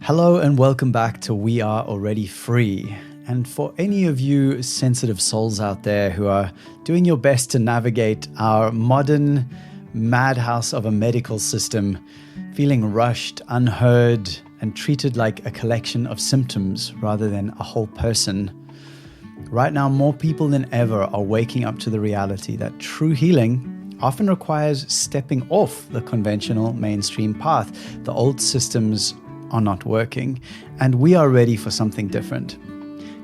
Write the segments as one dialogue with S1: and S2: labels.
S1: Hello and welcome back to We Are Already Free. And for any of you sensitive souls out there who are doing your best to navigate our modern madhouse of a medical system, feeling rushed, unheard, and treated like a collection of symptoms rather than a whole person, right now more people than ever are waking up to the reality that true healing often requires stepping off the conventional mainstream path. The old systems are not working, and we are ready for something different.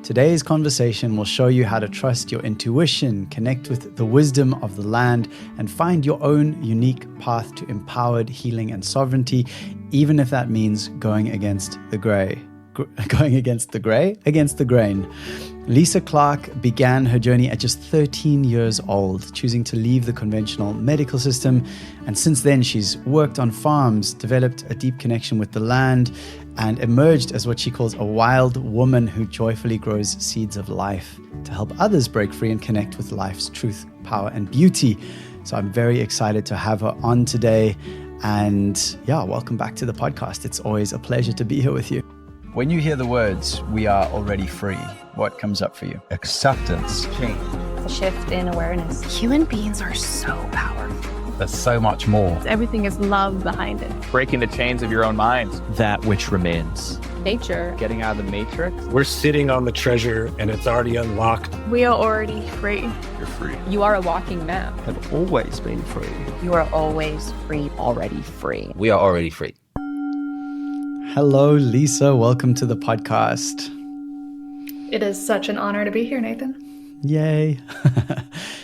S1: Today's conversation will show you how to trust your intuition, connect with the wisdom of the land, and find your own unique path to empowered healing and sovereignty, even if that means going against the grain. Lisa Clark began her journey at just 13 years old, choosing to leave the conventional medical system. And since then, she's worked on farms, developed a deep connection with the land, and emerged as what she calls a wild woman who joyfully grows seeds of life to help others break free and connect with life's truth, power, and beauty. So I'm very excited to have her on today. And yeah, welcome back to the podcast. It's always a pleasure to be here with you. When you hear the words, we are already free, what comes up for you?
S2: Acceptance.
S3: Change.
S4: A shift in awareness.
S5: Human beings are so powerful.
S2: There's so much more.
S5: Everything is love behind it.
S3: Breaking the chains of your own mind.
S6: That which remains.
S4: Nature.
S3: Getting out of the matrix.
S7: We're sitting on the treasure and it's already unlocked.
S5: We are already free.
S3: You're free.
S4: You are a walking map.
S6: Have always been free.
S4: You are always free, already free.
S6: We are already free.
S1: Hello, Lisa. Welcome to the podcast.
S8: It is such an honor to be here, Nathan.
S1: Yay.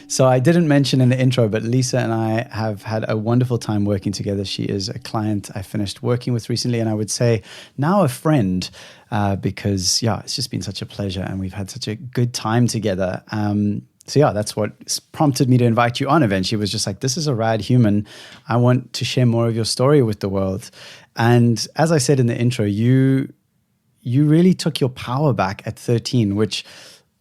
S1: So I didn't mention in the intro, but Lisa and I have had a wonderful time working together. She is a client I finished working with recently, and I would say now a friend because, it's just been such a pleasure and we've had such a good time together. That's what prompted me to invite you on eventually. She was just like, this is a rad human. I want to share more of your story with the world. And as I said in the intro, you really took your power back at 13, which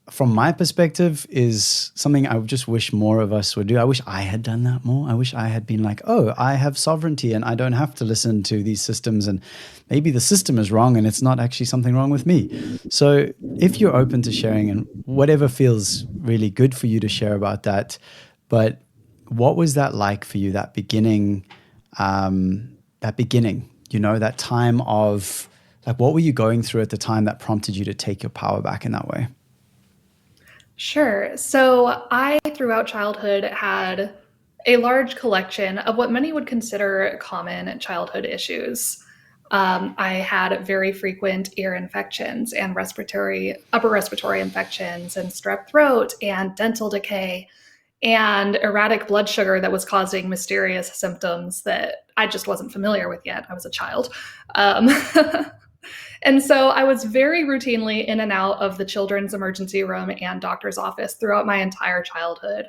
S1: from my perspective is something I just wish more of us would do. I wish I had done that more. I wish I had been like, oh, I have sovereignty and I don't have to listen to these systems, and maybe the system is wrong and it's not actually something wrong with me. So if you're open to sharing and whatever feels really good for you to share about that, but what was that like for you, that beginning, that time of like, what were you going through at the time that prompted you to take your power back in that way?
S8: Sure. So I, throughout childhood, had a large collection of what many would consider common childhood issues. I had very frequent ear infections and upper respiratory infections and strep throat and dental decay and erratic blood sugar that was causing mysterious symptoms that I just wasn't familiar with yet. I was a child. And so I was very routinely in and out of the children's emergency room and doctor's office throughout my entire childhood.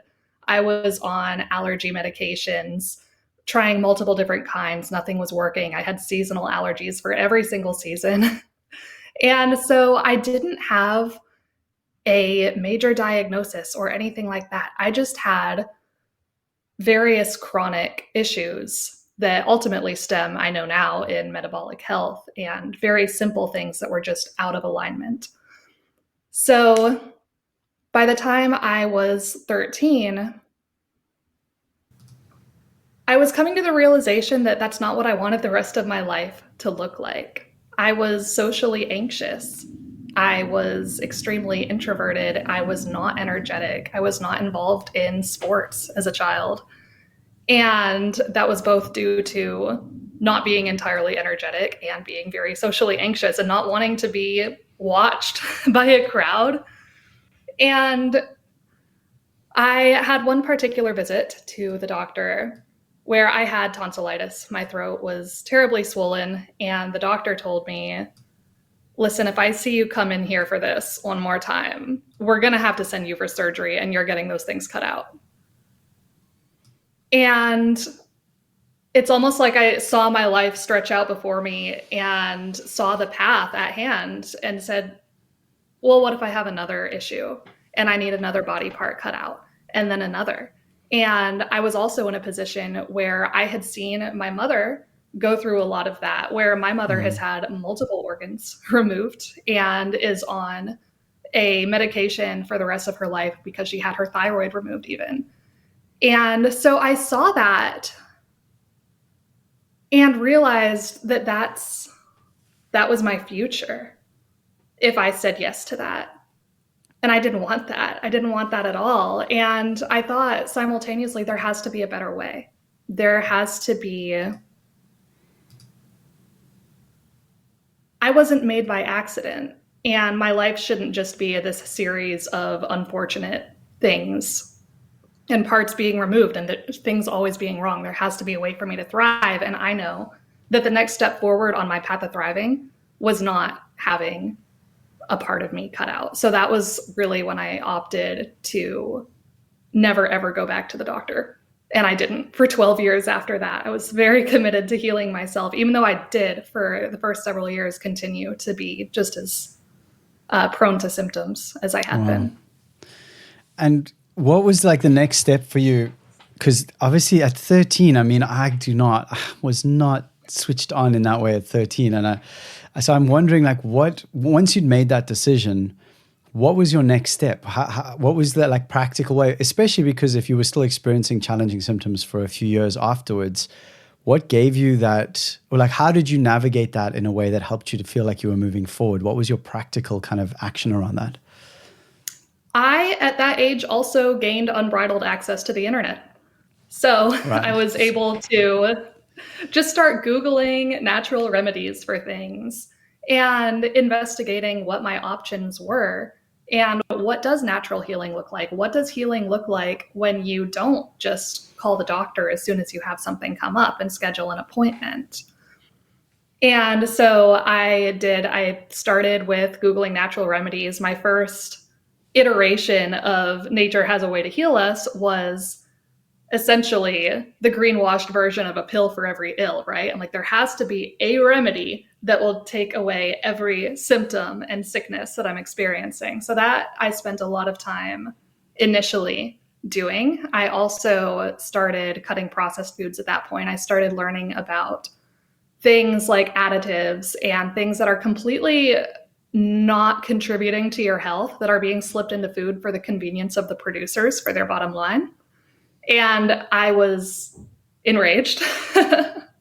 S8: I was on allergy medications, trying multiple different kinds. Nothing was working. I had seasonal allergies for every single season. And so I didn't have a major diagnosis or anything like that. I just had various chronic issues that ultimately stem, I know now, in metabolic health and very simple things that were just out of alignment. So by the time I was 13, I was coming to the realization that that's not what I wanted the rest of my life to look like. I was socially anxious. I was extremely introverted. I was not energetic. I was not involved in sports as a child. And that was both due to not being entirely energetic and being very socially anxious and not wanting to be watched by a crowd. And I had one particular visit to the doctor where I had tonsillitis. My throat was terribly swollen, and the doctor told me, listen, if I see you come in here for this one more time, we're going to have to send you for surgery and you're getting those things cut out. And it's almost like I saw my life stretch out before me and saw the path at hand and said, well, what if I have another issue and I need another body part cut out and then another? And I was also in a position where I had seen my mother go through a lot of that, where my mother has had multiple organs removed and is on a medication for the rest of her life because she had her thyroid removed even. And so I saw that and realized that that was my future if I said yes to that. And I didn't want that. I didn't want that at all. And I thought simultaneously, there has to be a better way. There has to be. I wasn't made by accident, and my life shouldn't just be this series of unfortunate things and parts being removed and things always being wrong. There has to be a way for me to thrive. And I know that the next step forward on my path of thriving was not having a part of me cut out. So that was really when I opted to never, ever go back to the doctor. And I didn't for 12 years after that. I was very committed to healing myself, even though I did for the first several years continue to be just as prone to symptoms as I had been.
S1: And what was like the next step for you? Because obviously at 13, I mean, I was not switched on in that way at 13. And so I'm wondering, like, once you'd made that decision, what was your next step? What was that like practical way? Especially because if you were still experiencing challenging symptoms for a few years afterwards, what gave you that, or like, how did you navigate that in a way that helped you to feel like you were moving forward? What was your practical kind of action around that?
S8: I, at that age, also gained unbridled access to the internet. So I was able to just start Googling natural remedies for things and investigating what my options were and what does natural healing look like? What does healing look like when you don't just call the doctor as soon as you have something come up and schedule an appointment? And so I started with Googling natural remedies. My first iteration of nature has a way to heal us was essentially the greenwashed version of a pill for every ill, right? I'm like, there has to be a remedy that will take away every symptom and sickness that I'm experiencing. So that I spent a lot of time initially doing. I also started cutting processed foods at that point. I started learning about things like additives and things that are completely not contributing to your health that are being slipped into food for the convenience of the producers for their bottom line. And I was enraged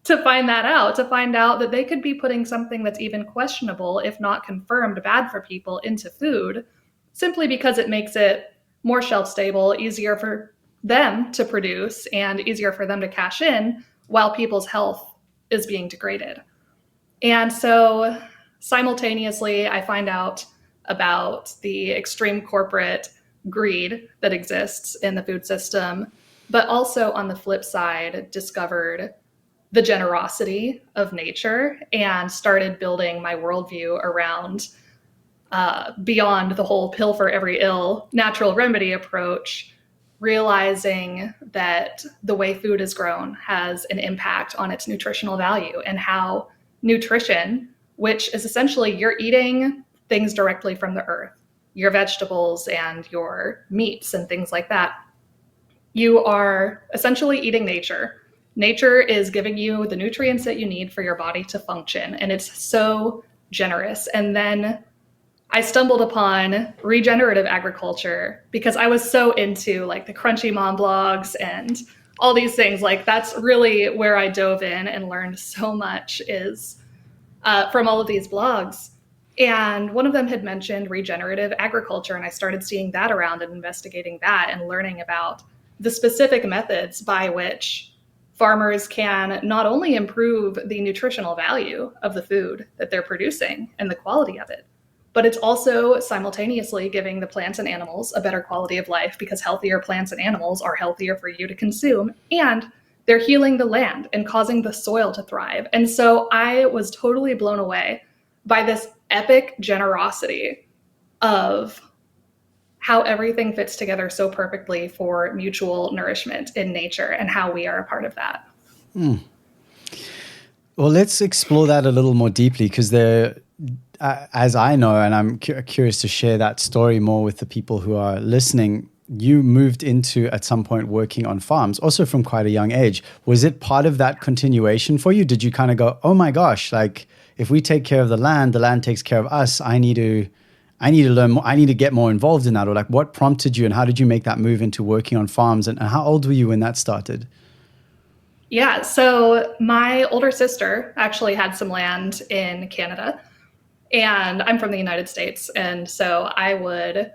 S8: to find out that they could be putting something that's even questionable, if not confirmed bad for people, into food simply because it makes it more shelf stable, easier for them to produce, and easier for them to cash in while people's health is being degraded. And so simultaneously, I find out about the extreme corporate greed that exists in the food system, but also on the flip side, discovered the generosity of nature and started building my worldview around beyond the whole pill for every ill natural remedy approach, realizing that the way food is grown has an impact on its nutritional value, and how nutrition, which is essentially you're eating things directly from the earth, your vegetables and your meats and things like that, you are essentially eating nature. Nature is giving you the nutrients that you need for your body to function, and it's so generous. And then I stumbled upon regenerative agriculture because I was so into like the Crunchy Mom blogs and all these things. Like that's really where I dove in and learned so much is from all of these blogs. And one of them had mentioned regenerative agriculture, and I started seeing that around and investigating that and learning about the specific methods by which farmers can not only improve the nutritional value of the food that they're producing and the quality of it, but it's also simultaneously giving the plants and animals a better quality of life, because healthier plants and animals are healthier for you to consume, and they're healing the land and causing the soil to thrive. And so I was totally blown away by this epic generosity of how everything fits together so perfectly for mutual nourishment in nature and how we are a part of that.
S1: Well, let's explore that a little more deeply, because as I know, and I'm curious to share that story more with the people who are listening, you moved into at some point working on farms, also from quite a young age. Was it part of that continuation for you? Did you kind of go, oh my gosh, like if we take care of the land takes care of us. I need to learn more. I need to get more involved in that. Or like, what prompted you and how did you make that move into working on farms? And how old were you when that started?
S8: Yeah, so my older sister actually had some land in Canada, and I'm from the United States. And so I would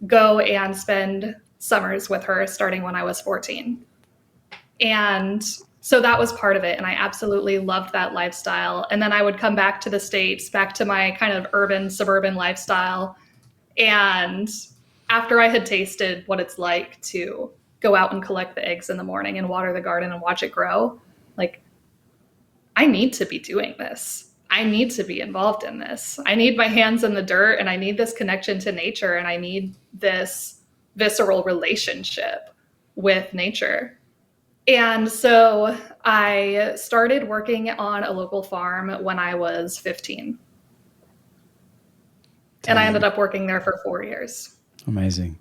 S8: go and spend summers with her starting when I was 14. And so that was part of it. And I absolutely loved that lifestyle. And then I would come back to the States, back to my kind of urban, suburban lifestyle. And after I had tasted what it's like to go out and collect the eggs in the morning and water the garden and watch it grow, like, I need to be doing this. I need to be involved in this. I need my hands in the dirt, and I need this connection to nature, and I need this visceral relationship with nature. And so I started working on a local farm when I was 15. And I ended up working there for 4 years.
S1: Amazing.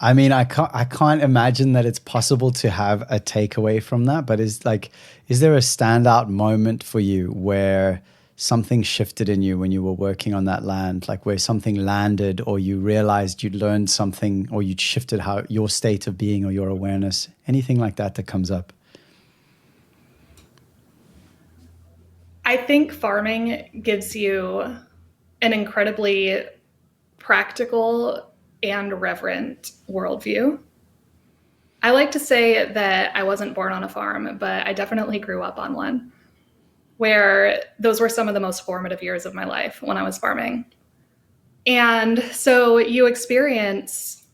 S1: I mean, I can't imagine that it's possible to have a takeaway from that, but is there a standout moment for you where something shifted in you when you were working on that land, like where something landed or you realized you'd learned something or you'd shifted how your state of being or your awareness, anything like that comes up?
S8: I think farming gives you an incredibly practical and reverent worldview. I like to say that I wasn't born on a farm, but I definitely grew up on one, where those were some of the most formative years of my life when I was farming. And so you experience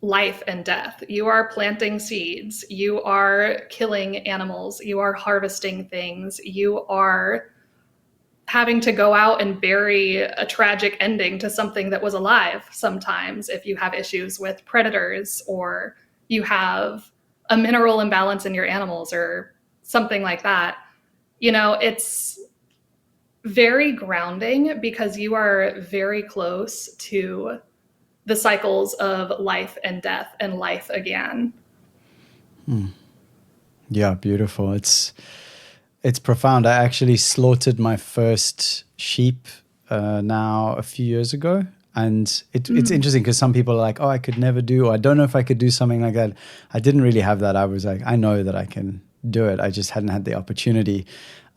S8: life and death. You are planting seeds. You are killing animals. You are harvesting things. You are having to go out and bury a tragic ending to something that was alive sometimes if you have issues with predators or you have a mineral imbalance in your animals or something like that. You know, it's very grounding because you are very close to the cycles of life and death and life again.
S1: Yeah, beautiful. It's profound. I actually slaughtered my first sheep now a few years ago. And it's interesting because some people are like, oh, I could never do, or I don't know if I could do something like that. I didn't really have that. I was like, I know that I can do it. I just hadn't had the opportunity.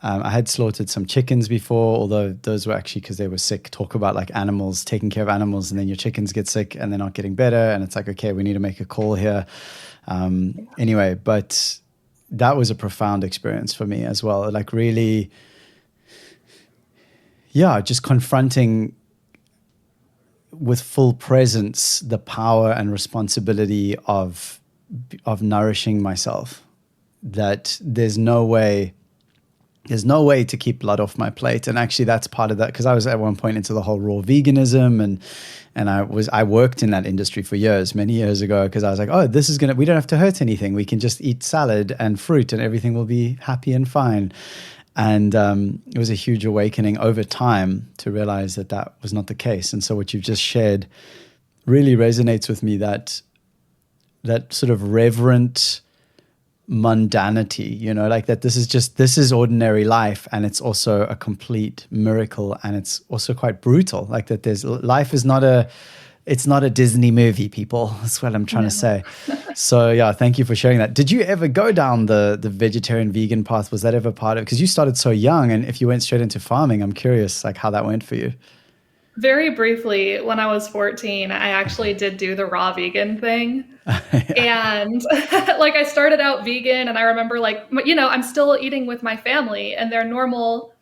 S1: I had slaughtered some chickens before, although those were actually because they were sick. Talk about like animals, taking care of animals, and then your chickens get sick and they're not getting better. And it's like, okay, we need to make a call here. Anyway, but that was a profound experience for me as well. Like really, yeah, just confronting with full presence the power and responsibility of nourishing myself. That there's no way to keep blood off my plate. And actually that's part of that, because I was at one point into the whole raw veganism and I worked in that industry for years, many years ago, because I was like, oh, we don't have to hurt anything. We can just eat salad and fruit and everything will be happy and fine. And it was a huge awakening over time to realize that was not the case. And so what you've just shared really resonates with me, that sort of reverent mundanity, you know, like that this is ordinary life, and it's also a complete miracle, and it's also quite brutal, like that life is not a Disney movie, people. That's what I'm trying to say. So yeah, thank you for sharing that. Did you ever go down the vegetarian vegan path? Was that ever part of, because you started so young, and if you went straight into farming, I'm curious like how that went for you.
S8: Very briefly, when I was 14, I actually did do the raw vegan thing. And like I started out vegan, and I remember like, you know, I'm still eating with my family and they're normal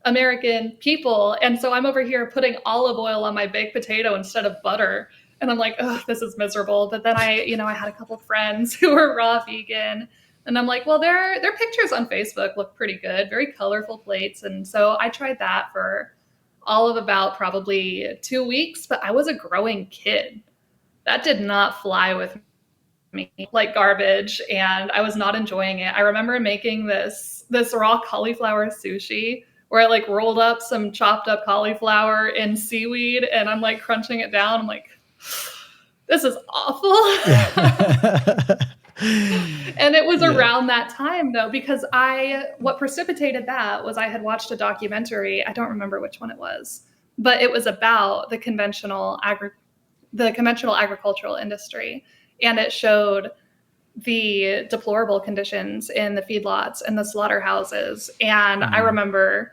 S8: American people. And so I'm over here putting olive oil on my baked potato instead of butter. And I'm like, oh, this is miserable. But then I had a couple friends who were raw vegan. And I'm like, well, their pictures on Facebook look pretty good, very colorful plates. And so I tried that for all of about probably 2 weeks, but I was a growing kid. That did not fly with me like garbage, and I was not enjoying it. I remember making this raw cauliflower sushi where I like rolled up some chopped up cauliflower in seaweed and I'm like crunching it down. I'm like, this is awful. And it was around that time, though, because what precipitated that was I had watched a documentary. I don't remember which one it was, but it was about the conventional agricultural industry. And it showed the deplorable conditions in the feedlots and the slaughterhouses. And I remember,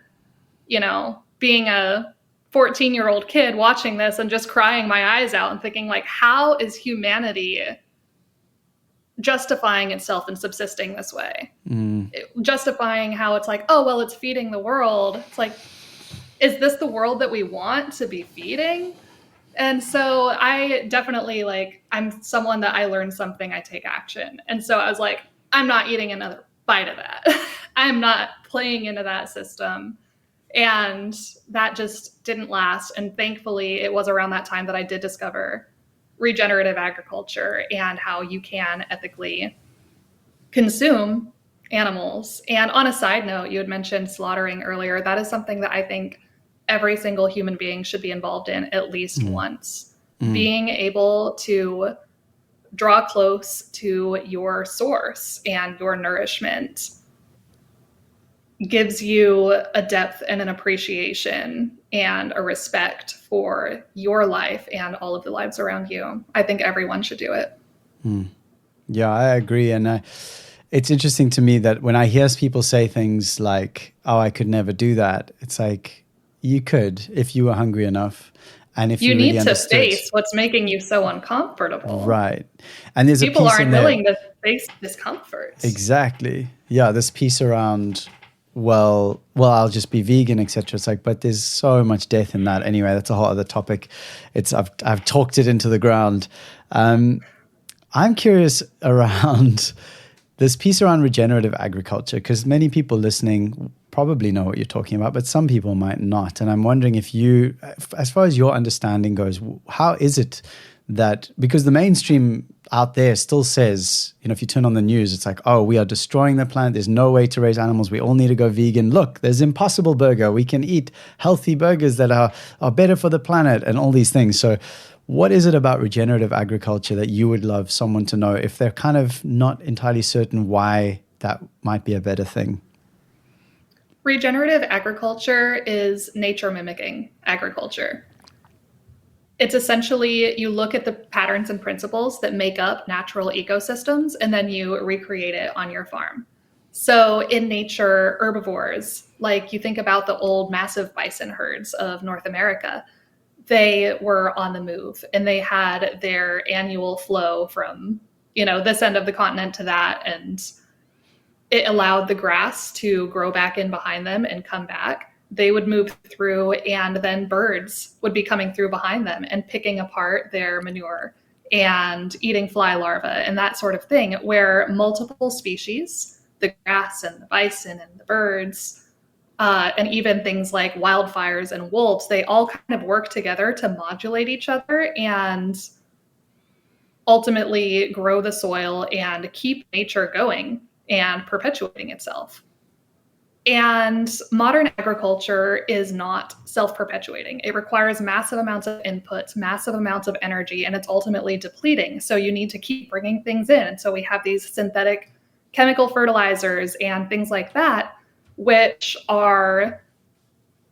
S8: being a 14-year-old kid watching this and just crying my eyes out and thinking, like, how is humanity justifying itself and subsisting this way? Justifying how it's like, oh, well, it's feeding the world. It's like, is this the world that we want to be feeding? And so I definitely, I'm someone that I learn something, I take action. And so I was like, I'm not eating another bite of that. I'm not playing into that system. And that just didn't last. And thankfully, it was around that time that I did discover regenerative agriculture and how you can ethically consume animals. And on a side note, you had mentioned slaughtering earlier. That is something that I think every single human being should be involved in at least once. Being able to draw close to your source and your nourishment gives you a depth and an appreciation and a respect for your life and all of the lives around you. I think everyone should do it.
S1: Yeah, I agree. And it's interesting to me that when I hear people say things like, oh, I could never do that, it's like, you could if you were hungry enough. And if you really
S8: need to
S1: understood.
S8: face what's making you so uncomfortable.
S1: Right. And there's
S8: people
S1: a piece
S8: aren't
S1: in there,
S8: willing to face discomfort.
S1: Exactly. Yeah, this piece around, well, I'll just be vegan, etc. It's like, but there's so much death in that. Anyway, that's a whole other topic. I've talked it into the ground. I'm curious around this piece around regenerative agriculture, because many people listening probably know what you're talking about, but some people might not. And I'm wondering if you, as far as your understanding goes, how is it that, because the mainstream out there still says, if you turn on the news, it's like, oh, we are destroying the planet. There's no way to raise animals. We all need to go vegan. Look, there's Impossible Burger. We can eat healthy burgers that are better for the planet and all these things. So what is it about regenerative agriculture that you would love someone to know if they're kind of not entirely certain why that might be a better thing?
S8: Regenerative agriculture is nature mimicking agriculture. It's essentially, you look at the patterns and principles that make up natural ecosystems, and then you recreate it on your farm. So in nature, herbivores, like you think about the old massive bison herds of North America, they were on the move and they had their annual flow from, this end of the continent to that. And it allowed the grass to grow back in behind them and come back. They would move through, and then birds would be coming through behind them and picking apart their manure and eating fly larvae and that sort of thing, where multiple species, the grass and the bison and the birds, and even things like wildfires and wolves, they all kind of work together to modulate each other and ultimately grow the soil and keep nature going and perpetuating itself. And modern agriculture is not self-perpetuating. It requires massive amounts of inputs, massive amounts of energy, and it's ultimately depleting. So you need to keep bringing things in. And so we have these synthetic chemical fertilizers and things like that, which are,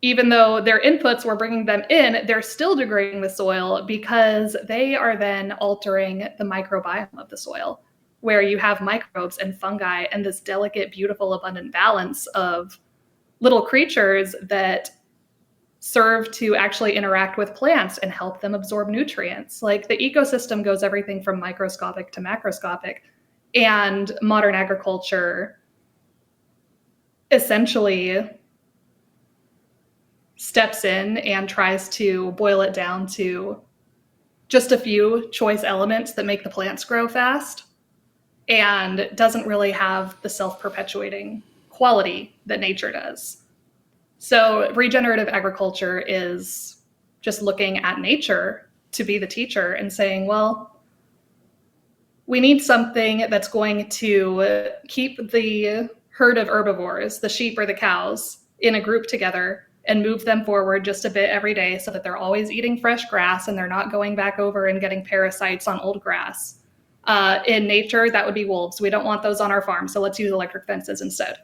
S8: even though their inputs were bringing them in, they're still degrading the soil because they are then altering the microbiome of the soil, where you have microbes and fungi and this delicate, beautiful, abundant balance of little creatures that serve to actually interact with plants and help them absorb nutrients. Like the ecosystem goes everything from microscopic to macroscopic, and modern agriculture essentially steps in and tries to boil it down to just a few choice elements that make the plants grow fast, and doesn't really have the self-perpetuating quality that nature does. So regenerative agriculture is just looking at nature to be the teacher and saying, well, we need something that's going to keep the herd of herbivores, the sheep or the cows, in a group together and move them forward just a bit every day so that they're always eating fresh grass and they're not going back over and getting parasites on old grass. In nature, that would be wolves. We don't want those on our farm, so let's use electric fences instead.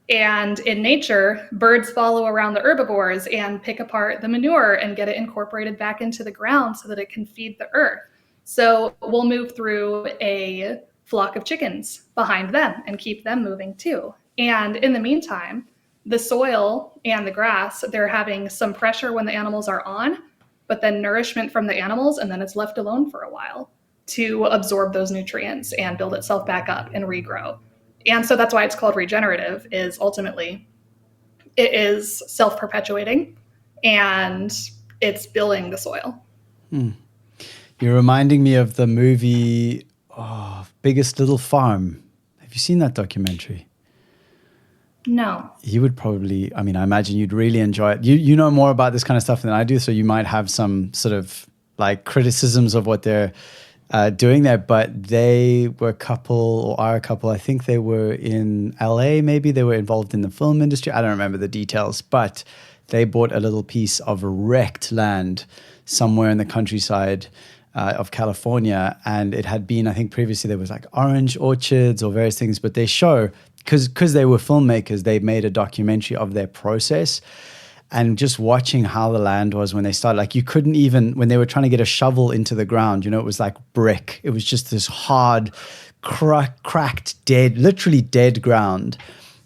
S8: And in nature, birds follow around the herbivores and pick apart the manure and get it incorporated back into the ground so that it can feed the earth. So we'll move through a flock of chickens behind them and keep them moving too. And in the meantime, the soil and the grass, they're having some pressure when the animals are on, but then nourishment from the animals, and then it's left alone for a while to absorb those nutrients and build itself back up and regrow. And so that's why it's called regenerative, is ultimately it is self-perpetuating and it's building the soil.
S1: You're reminding me of the movie Biggest Little Farm. Have you seen that documentary?
S8: No.
S1: You would probably, I imagine you'd really enjoy it. You know more about this kind of stuff than I do, so you might have some sort of like criticisms of what they're doing there, but they were a couple, or are a couple. I think they were in LA, maybe they were involved in the film industry. I don't remember the details, but they bought a little piece of wrecked land somewhere in the countryside of California. And it had been, I think previously there was like orange orchards or various things, but they show, because they were filmmakers, they made a documentary of their process. And just watching how the land was when they started, like you couldn't even, when they were trying to get a shovel into the ground, it was like brick. It was just this hard, cracked, dead, literally dead ground.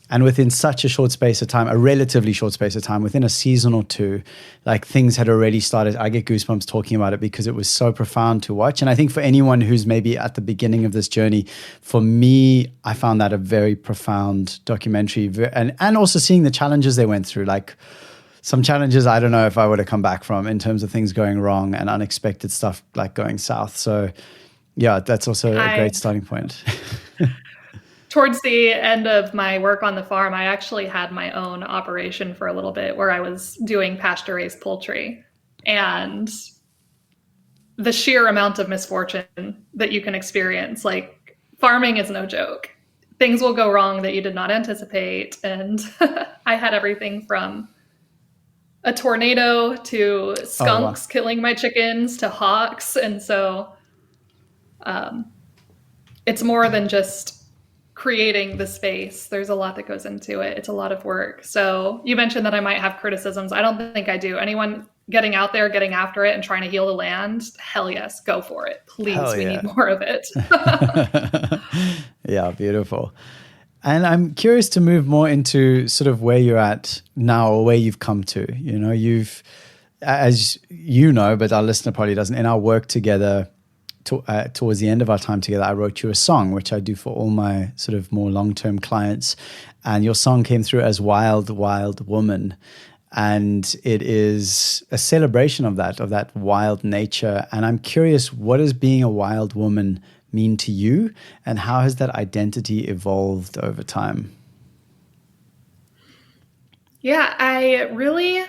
S1: And within such a short space of time, a relatively short space of time, within a season or two, like things had already started. I get goosebumps talking about it because it was so profound to watch. And I think for anyone who's maybe at the beginning of this journey, for me, I found that a very profound documentary. And also seeing the challenges they went through, like some challenges I don't know if I would have come back from in terms of things going wrong and unexpected stuff like going south. So yeah, that's also a great starting point.
S8: Towards the end of my work on the farm, I actually had my own operation for a little bit where I was doing pasture-raised poultry. And the sheer amount of misfortune that you can experience, like farming is no joke. Things will go wrong that you did not anticipate. And I had everything from a tornado to skunks killing my chickens to hawks. And so it's more than just creating the space. There's a lot that goes into it. It's a lot of work. So you mentioned that I might have criticisms. I don't think I do. Anyone getting out there, getting after it and trying to heal the land, hell yes, go for it. Please, we need more of it.
S1: Yeah, beautiful. And I'm curious to move more into sort of where you're at now or where you've come to. You've, as you know, but our listener probably doesn't, in our work together, towards the end of our time together, I wrote you a song, which I do for all my sort of more long-term clients. And your song came through as Wild, Wild Woman. And it is a celebration of that wild nature. And I'm curious, what does being a wild woman mean to you? And how has that identity evolved over time?
S8: Yeah, I really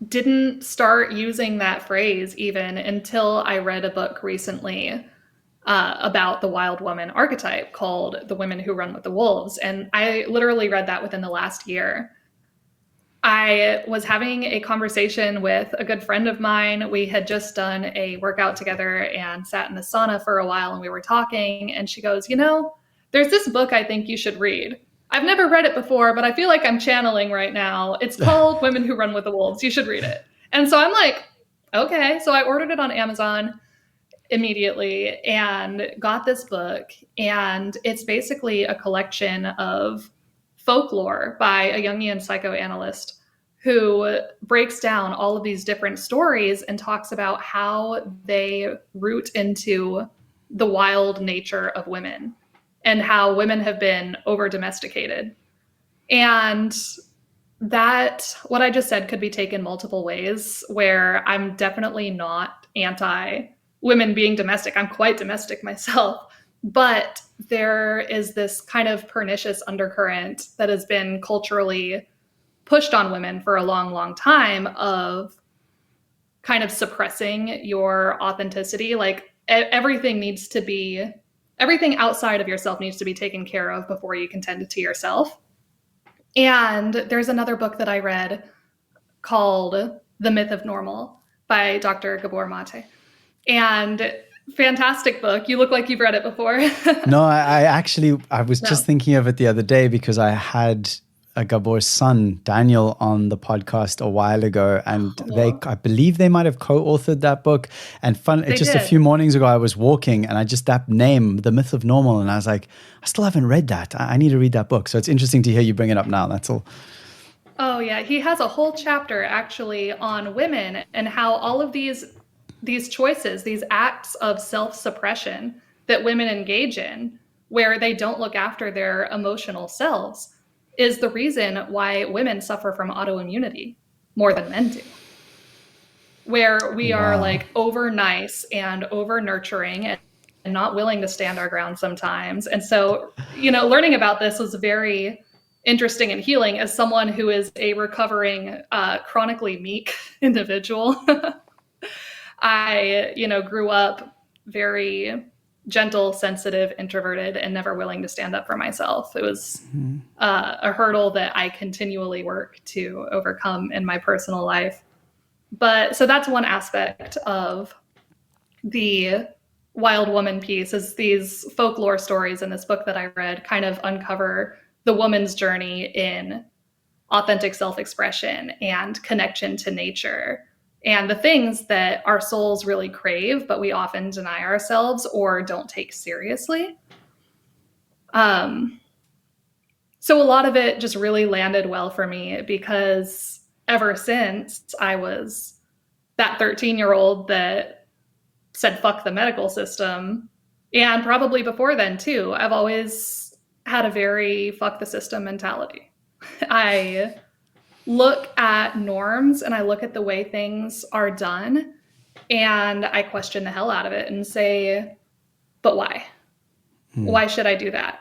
S8: didn't start using that phrase even until I read a book recently about the wild woman archetype called The Women Who Run with the Wolves. And I literally read that within the last year. I was having a conversation with a good friend of mine. We had just done a workout together and sat in the sauna for a while, and we were talking, and she goes, there's this book I think you should read. I've never read it before, but I feel like I'm channeling right now. It's called Women Who Run with the Wolves. You should read it. And so I'm like, okay. So I ordered it on Amazon immediately and got this book. And it's basically a collection of folklore by a Jungian psychoanalyst who breaks down all of these different stories and talks about how they root into the wild nature of women and how women have been over-domesticated. And that, what I just said, could be taken multiple ways, where I'm definitely not anti-women being domestic. I'm quite domestic myself. But there is this kind of pernicious undercurrent that has been culturally pushed on women for a long, long time of kind of suppressing your authenticity. Like everything outside of yourself needs to be taken care of before you can tend to yourself. And there's another book that I read called The Myth of Normal by Dr. Gabor Mate. And fantastic book. You look like you've read it before.
S1: No, I was just thinking of it the other day because I had Gabor's son, Daniel, on the podcast a while ago. And I believe they might have co-authored that book. And a few mornings ago, I was walking and I just that name, The Myth of Normal. And I was like, I still haven't read that. I need to read that book. So it's interesting to hear you bring it up now. That's all.
S8: Oh, yeah. He has a whole chapter actually on women and how all of these choices, these acts of self-suppression that women engage in, where they don't look after their emotional selves, is the reason why women suffer from autoimmunity more than men do. Where we are like over nice and over nurturing and not willing to stand our ground sometimes. And so, learning about this was very interesting and healing as someone who is a recovering, chronically meek individual. I, grew up very gentle, sensitive, introverted, and never willing to stand up for myself. It was a hurdle that I continually work to overcome in my personal life. So that's one aspect of the Wild Woman piece, is these folklore stories in this book that I read kind of uncover the woman's journey in authentic self-expression and connection to nature, and the things that our souls really crave, but we often deny ourselves or don't take seriously. So a lot of it just really landed well for me because ever since I was that 13-year-old that said, fuck the medical system, and probably before then too, I've always had a very fuck the system mentality. I look at norms and I look at the way things are done and I question the hell out of it and say, but why? Why should I do that?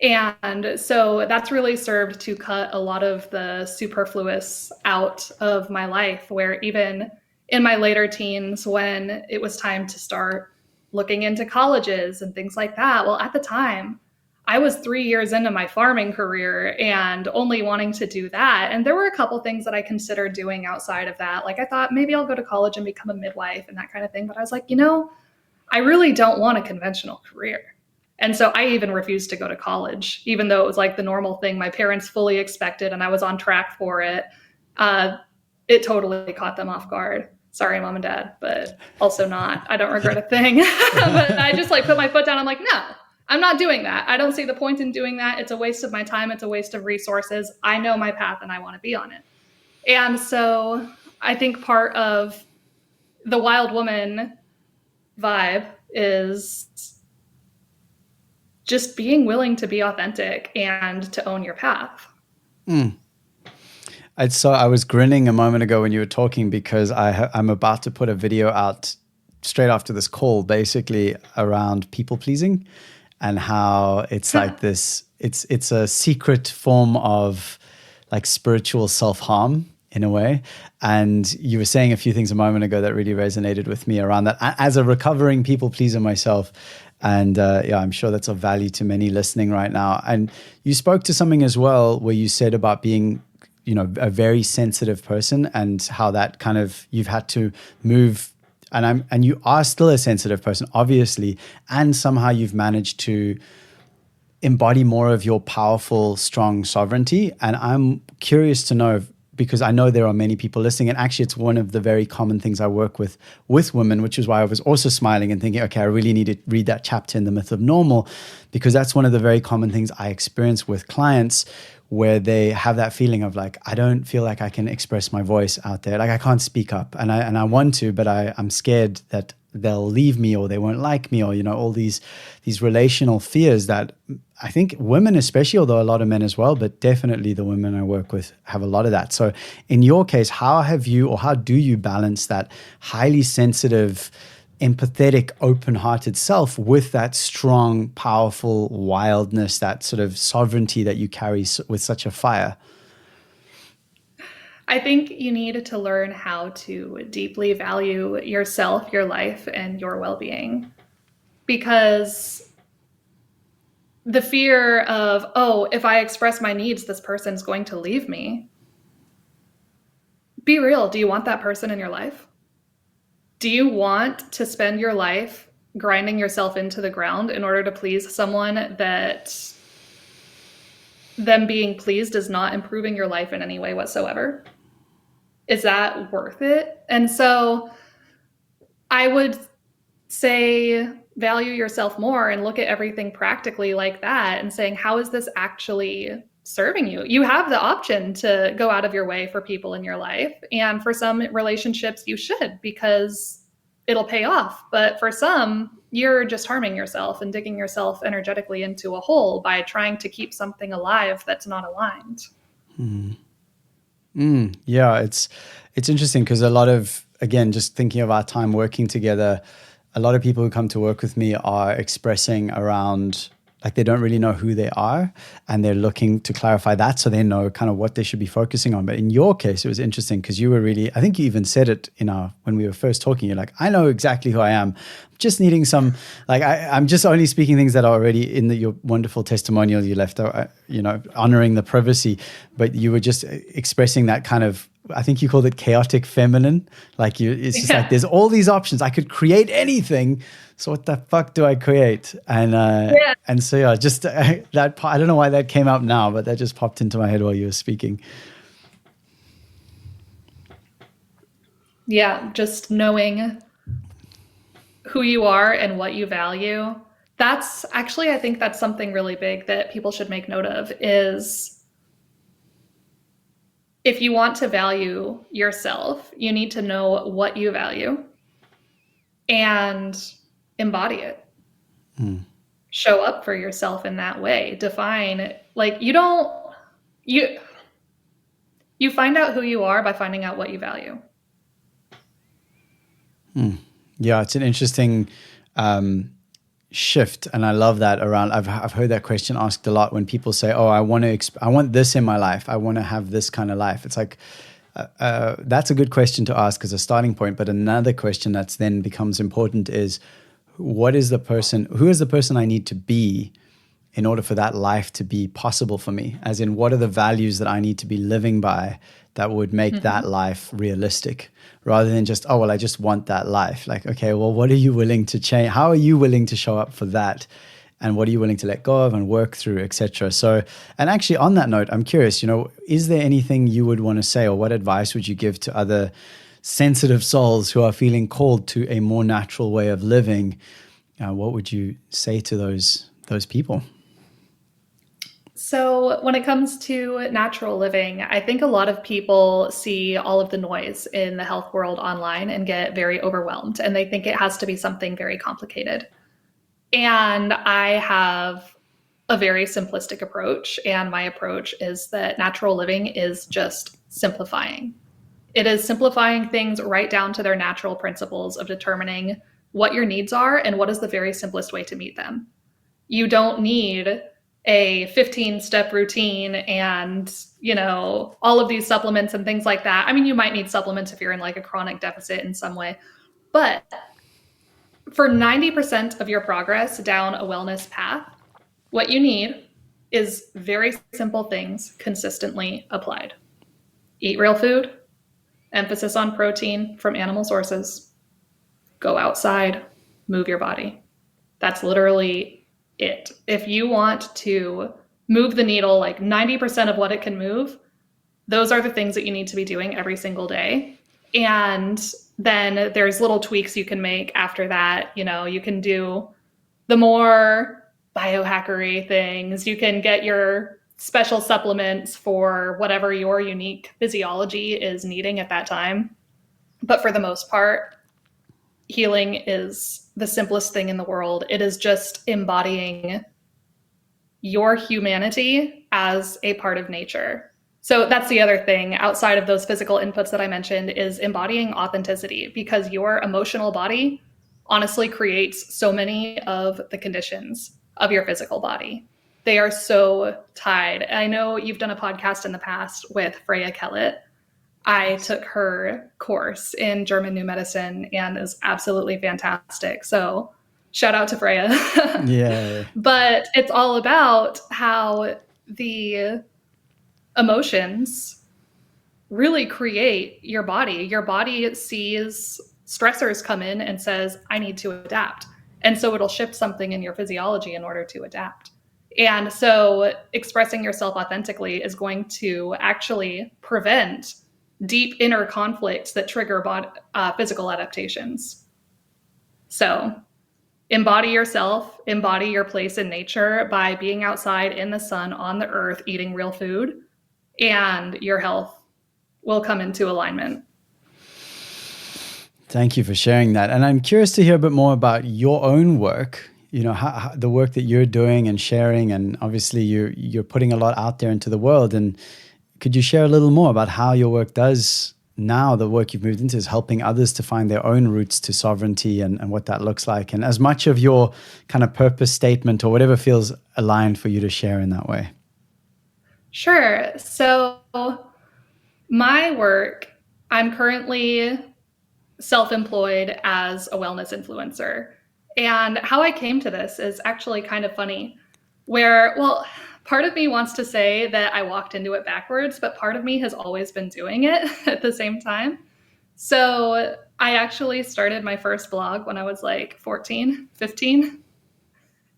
S8: And so that's really served to cut a lot of the superfluous out of my life, where even in my later teens, when it was time to start looking into colleges and things like that, well, at the time, I was 3 years into my farming career and only wanting to do that. And there were a couple things that I considered doing outside of that. Like I thought maybe I'll go to college and become a midwife and that kind of thing. But I was like, I really don't want a conventional career. And so I even refused to go to college, even though it was like the normal thing my parents fully expected and I was on track for it. It totally caught them off guard. Sorry, mom and dad, but also not. I don't regret a thing. But I just put my foot down. I'm like, no. I'm not doing that. I don't see the point in doing that. It's a waste of my time. It's a waste of resources. I know my path and I want to be on it. And so I think part of the Wild Woman vibe is just being willing to be authentic and to own your path.
S1: I was grinning a moment ago when you were talking because I'm about to put a video out straight after this call, basically around people pleasing. And how it's like this, it's a secret form of like spiritual self-harm in a way. And you were saying a few things a moment ago that really resonated with me around that as a recovering people pleaser myself. And I'm sure that's of value to many listening right now. And you spoke to something as well where you said about being, a very sensitive person and how that kind of, you've had to move. And you are still a sensitive person, obviously, and somehow you've managed to embody more of your powerful, strong sovereignty. And I'm curious to know, because I know there are many people listening, and actually it's one of the very common things I work with women, which is why I was also smiling and thinking, okay, I really need to read that chapter in The Myth of Normal, because that's one of the very common things I experience with clients, where they have that feeling of like, I don't feel like I can express my voice out there. Like I can't speak up and I want to, but I'm scared that they'll leave me or they won't like me, or, all these relational fears that I think women especially, although a lot of men as well, but definitely the women I work with have a lot of that. So in your case, how do you balance that highly sensitive, empathetic, open-hearted self with that strong, powerful wildness, that sort of sovereignty that you carry with such a fire?
S8: I think you need to learn how to deeply value yourself, your life, and your well-being. Because the fear of, oh, if I express my needs, this person's going to leave me. Be real. Do you want that person in your life? Do you want to spend your life grinding yourself into the ground in order to please someone that them being pleased is not improving your life in any way whatsoever? Is that worth it? And so I would say value yourself more and look at everything practically like that and saying, how is this actually serving you? You have the option to go out of your way for people in your life. And for some relationships, you should, because it'll pay off. But for some, you're just harming yourself and digging yourself energetically into a hole by trying to keep something alive that's not aligned.
S1: Yeah, it's interesting because a lot of, again, just thinking of our time working together, a lot of people who come to work with me are expressing around, like, they don't really know who they are and they're looking to clarify that so they know kind of what they should be focusing on. But in your case, it was interesting because you were really, I think you even said it when we were first talking, you're like, I know exactly who I am. Just needing some, like, I'm just only speaking things that are already in your wonderful testimonial you left, honoring the privacy, but you were just expressing that kind of, I think you called it chaotic feminine. Like it's just like, there's all these options. I could create anything. So what the fuck do I create? And so, yeah, just that part, I don't know why that came up now, but that just popped into my head while you were speaking.
S8: Yeah, just knowing who you are and what you value. That's actually, I think that's something really big that people should make note of is if you want to value yourself, you need to know what you value and embody it. Show up for yourself in that way. Define, like, you find out who you are by finding out what you value.
S1: Yeah, it's an interesting shift, and I love that around. I've heard that question asked a lot when people say, "Oh, I want this in my life. I want to have this kind of life." It's like that's a good question to ask as a starting point. But another question that's then becomes important is, who is the person I need to be in order for that life to be possible for me? As in, what are the values that I need to be living by that would make that life realistic, rather than just, oh, well, I just want that life. Like, okay, well, what are you willing to change? How are you willing to show up for that? And what are you willing to let go of and work through, etc.? So, and actually on that note, I'm curious, is there anything you would want to say, or what advice would you give to other sensitive souls who are feeling called to a more natural way of living? What would you say to those people?
S8: So when it comes to natural living, I think a lot of people see all of the noise in the health world online and get very overwhelmed, and they think it has to be something very complicated. And I have a very simplistic approach, and my approach is that natural living is just simplifying. It is simplifying things right down to their natural principles of determining what your needs are and what is the very simplest way to meet them. You don't need a 15-step routine and, all of these supplements and things like that. I mean, you might need supplements if you're in like a chronic deficit in some way, but for 90% of your progress down a wellness path, what you need is very simple things consistently applied. Eat real food, emphasis on protein from animal sources, go outside, move your body. That's literally it. If you want to move the needle like 90% of what it can move, those are the things that you need to be doing every single day. And then there's little tweaks you can make after that. You can do the more biohackery things. You can get your special supplements for whatever your unique physiology is needing at that time. But for the most part, healing is the simplest thing in the world. It is just embodying your humanity as a part of nature. So that's the other thing outside of those physical inputs that I mentioned, is embodying authenticity, because your emotional body honestly creates so many of the conditions of your physical body. They are so tied. I know you've done a podcast in the past with Freya Kellett. I took her course in German New Medicine and is absolutely fantastic. So Shout out to Freya.
S1: Yeah.
S8: But it's all about how the emotions really create your body. Your body sees stressors come in and says, I need to adapt. And so it'll shift something in your physiology in order to adapt. And so expressing yourself authentically is going to actually prevent deep inner conflicts that trigger physical adaptations. So embody yourself, embody your place in nature by being outside in the sun, on the earth, eating real food, and your health will come into alignment.
S1: Thank you for sharing that. And I'm curious to hear a bit more about your own work, how the work that you're doing and sharing. And obviously you're putting a lot out there into the world. And could you share a little more about how your work does now, the work you've moved into is helping others to find their own roots to sovereignty and what that looks like? And as much of your kind of purpose statement or whatever feels aligned for you to share in that way.
S8: Sure. So my work, I'm currently self-employed as a wellness influencer. And how I came to this is actually kind of funny, where, part of me wants to say that I walked into it backwards, but part of me has always been doing it at the same time. So I actually started my first blog when I was like 14, 15,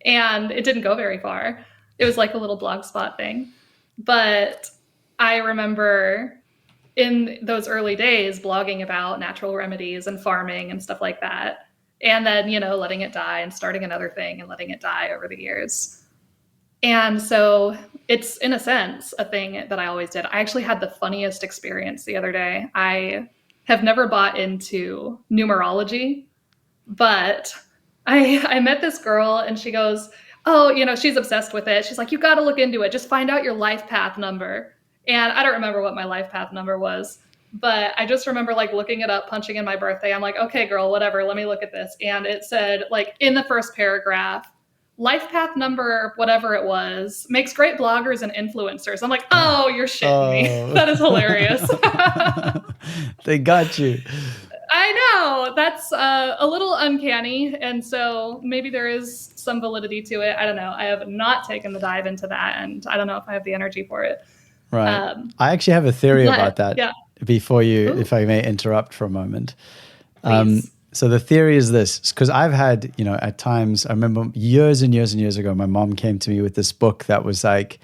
S8: and it didn't go very far. It was like a little blogspot thing. But I remember in those early days blogging about natural remedies and farming and stuff like that. And then, letting it die and starting another thing and letting it die over the years. And so it's, in a sense, a thing that I always did. I actually had the funniest experience the other day. I have never bought into numerology, but I met this girl and she goes, she's obsessed with it. She's like, you got to look into it. Just find out your life path number. And I don't remember what my life path number was, but I just remember like looking it up, punching in my birthday. I'm like, okay, girl, whatever. Let me look at this. And it said like in the first paragraph, life path number, whatever it was, makes great bloggers and influencers. I'm like, oh, you're shitting me. That is hilarious.
S1: They got you.
S8: I know. That's a little uncanny. And so maybe there is some validity to it. I don't know. I have not taken the dive into that. And I don't know if I have the energy for it.
S1: Right. I actually have a theory about that.
S8: Yeah.
S1: Before you, if I may interrupt for a moment.
S8: Please.
S1: So the theory is this, because I've had, at times, I remember years and years and years ago, my mom came to me with this book that was like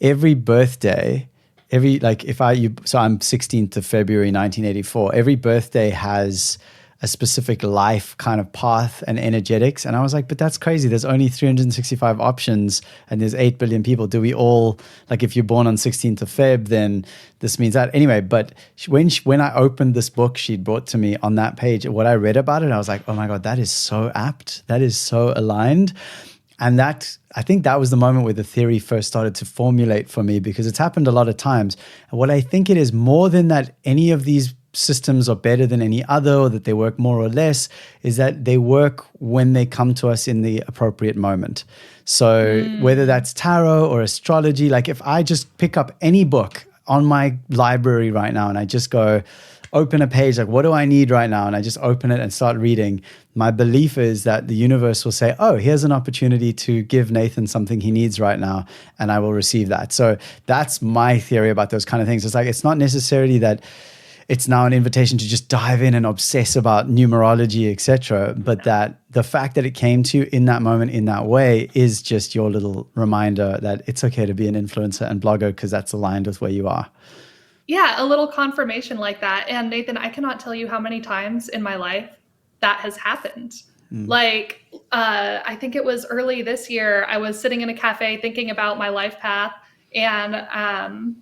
S1: every birthday, so I'm 16th of February, 1984, every birthday has a specific life kind of path and energetics. And I was like, but that's crazy. There's only 365 options and there's 8 billion people. Do we all, like if you're born on 16th of Feb, then this means that. Anyway, but when I opened this book she'd brought to me, on that page, what I read about it, I was like, oh my God, that is so apt. That is so aligned. And I think that was the moment where the theory first started to formulate for me, because it's happened a lot of times. And what I think it is, more than that any of these systems are better than any other, or that they work more or less, is that they work when they come to us in the appropriate moment. So whether that's tarot or astrology, like if I just pick up any book on my library right now and I just go open a page, like what do I need right now? And I just open it and start reading. My belief is that the universe will say, oh, here's an opportunity to give Nathan something he needs right now, and I will receive that. So that's my theory about those kind of things. It's like, it's not necessarily that it's now an invitation to just dive in and obsess about numerology, etc. But that the fact that it came to you in that moment, in that way, is just your little reminder that it's okay to be an influencer and blogger, because that's aligned with where you are.
S8: Yeah, a little confirmation like that. And Nathan, I cannot tell you how many times in my life that has happened. Like, I think it was early this year, I was sitting in a cafe thinking about my life path and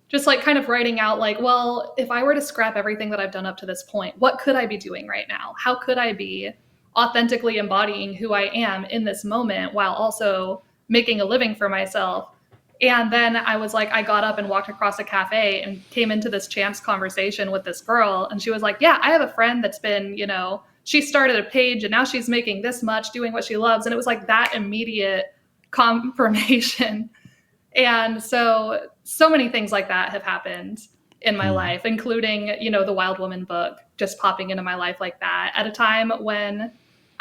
S8: just like kind of writing out like, well, if I were to scrap everything that I've done up to this point, what could I be doing right now? How could I be authentically embodying who I am in this moment while also making a living for myself? And then I was like, I got up and walked across a cafe and came into this chance conversation with this girl. And she was like, yeah, I have a friend that's been, she started a page and now she's making this much, doing what she loves. And it was like that immediate confirmation. And so many things like that have happened in my life, including, the Wild Woman book just popping into my life like that at a time when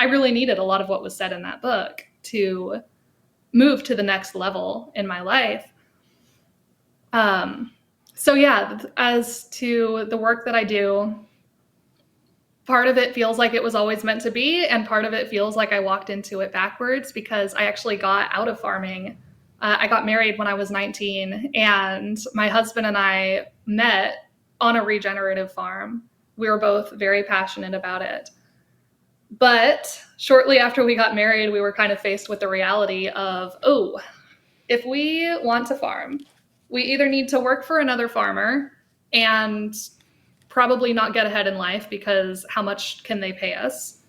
S8: I really needed a lot of what was said in that book to move to the next level in my life. So yeah, as to the work that I do, part of it feels like it was always meant to be, and part of it feels like I walked into it backwards because I actually got out of farming. I got married when I was 19, and my husband and I met on a regenerative farm. We were both very passionate about it. But shortly after we got married, we were kind of faced with the reality of, oh, if we want to farm, we either need to work for another farmer and probably not get ahead in life because how much can they pay us?